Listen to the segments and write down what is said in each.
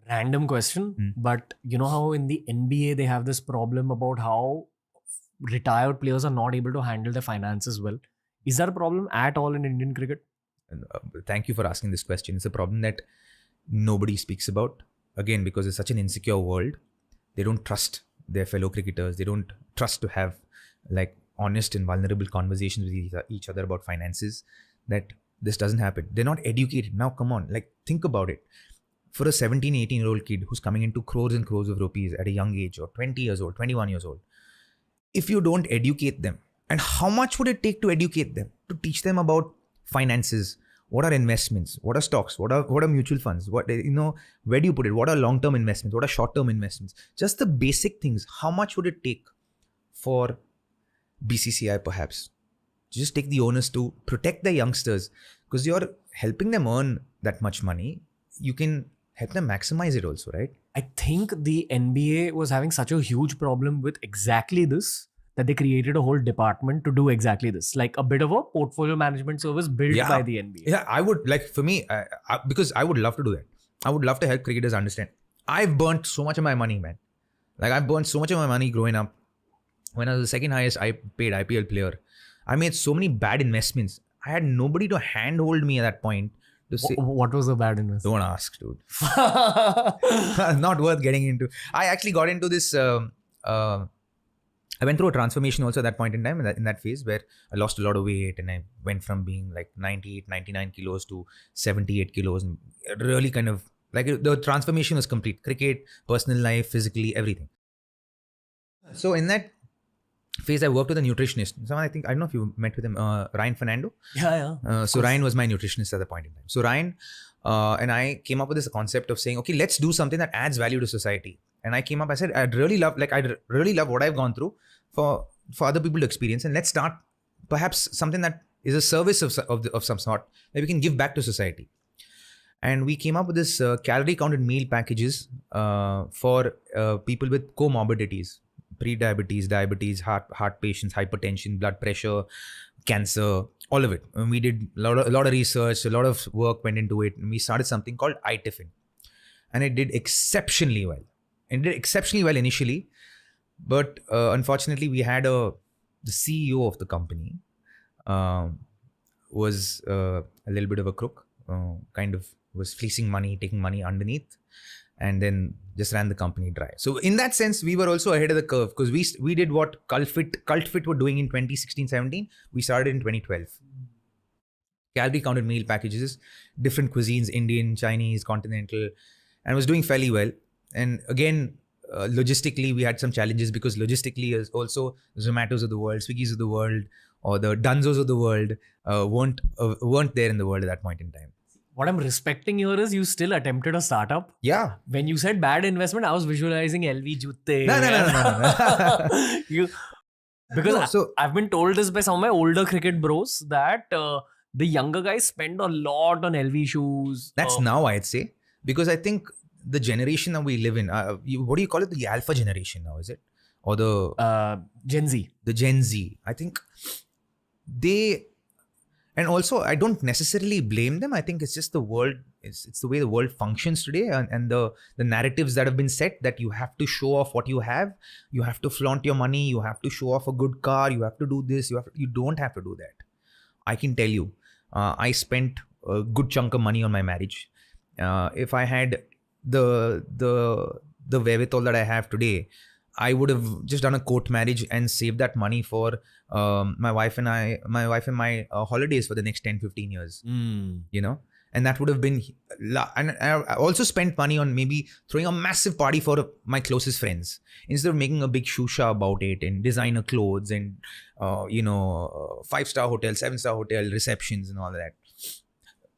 Random question, but you know how in the NBA they have this problem about how retired players are not able to handle their finances well. Is that a problem at all in Indian cricket? Thank you for asking this question. It's a problem that nobody speaks about. Again, because it's such an insecure world. They don't trust their fellow cricketers. They don't trust to have like honest and vulnerable conversations with each other about finances. That this doesn't happen. They're not educated. Now, come on, like think about it. For a 17, 18-year-old kid who's coming into crores and crores of rupees at a young age, or 20 years old, 21 years old, if you don't educate them, and how much would it take to educate them, to teach them about finances? What are investments? What are stocks? What are mutual funds? What, where do you put it? What are long-term investments? What are short-term investments? Just the basic things. How much would it take for BCCI perhaps to just take the onus to protect the youngsters? Because you're helping them earn that much money. You can help them maximize it also, right? I think the NBA was having such a huge problem with exactly this that they created a whole department to do exactly this, like a bit of a portfolio management service built by the NBA. Yeah, I would like, for me, because I would love to do that. I would love to help cricketers understand. I've burnt so much of my money, man. Like I've burnt so much of my money growing up. When I was the second highest paid IPL player, I made so many bad investments. I had nobody to handhold me at that point. What was a bad investment? Don't ask, dude. Not worth getting into. I actually got into this. I went through a transformation also at that point in time, in that phase where I lost a lot of weight and I went from being like 98, 99 kilos to 78 kilos. And really kind of like the transformation was complete. Cricket, personal life, physically, everything. So in that phase, I worked with a nutritionist. So I don't know if you met with him, Ryan Fernando. Yeah. So Ryan was my nutritionist at the point in time. So Ryan and I came up with this concept of saying, okay, let's do something that adds value to society. And I came up, I said, I'd really love what I've gone through for other people to experience. And let's start perhaps something that is a service of some sort that we can give back to society. And we came up with this calorie counted meal packages for people with comorbidities. Pre-diabetes, diabetes, heart patients, hypertension, blood pressure, cancer, all of it. And we did a lot of research, a lot of work went into it. And we started something called iTiffin. And it did exceptionally well. It did exceptionally well initially. But unfortunately, we had the CEO of the company was a little bit of a crook, kind of was fleecing money, taking money underneath, and then just ran the company dry. So in that sense, we were also ahead of the curve because we did what CultFit were doing in 2016-17. We started in 2012. Calorie counted meal packages, different cuisines, Indian, Chinese, continental, and was doing fairly well. And again, logistically, we had some challenges because logistically is also Zomatos of the world, Swiggies of the world, or the Dunzos of the world weren't there in the world at that point in time. What I'm respecting here is you still attempted a startup. Yeah. When you said bad investment, I was visualizing LV Jute. No. Because I've been told this by some of my older cricket bros that the younger guys spend a lot on LV shoes. That's now, I'd say. Because I think the generation that we live in, what do you call it? The alpha generation now, is it? Or the... Gen Z. The Gen Z. I think they... And also, I don't necessarily blame them. I think it's just the world, it's the way the world functions today and the narratives that have been set that you have to show off what you have. You have to flaunt your money. You have to show off a good car. You have to do this. You don't have to do that. I can tell you, I spent a good chunk of money on my marriage. If I had the wherewithal that I have today, I would have just done a court marriage and saved that money for my wife and my holidays for the next 10-15 years. And that would have been, and I also spent money on maybe throwing a massive party for my closest friends instead of making a big shusha about it and designer clothes and 5-star hotel, 7-star hotel receptions and all that.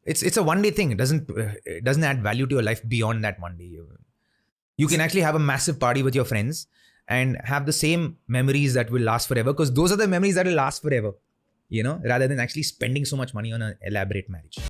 It's a one-day thing. It doesn't add value to your life beyond that one day. You can actually have a massive party with your friends and have the same memories that will last forever, because those are the memories that will last forever, rather than actually spending so much money on an elaborate marriage.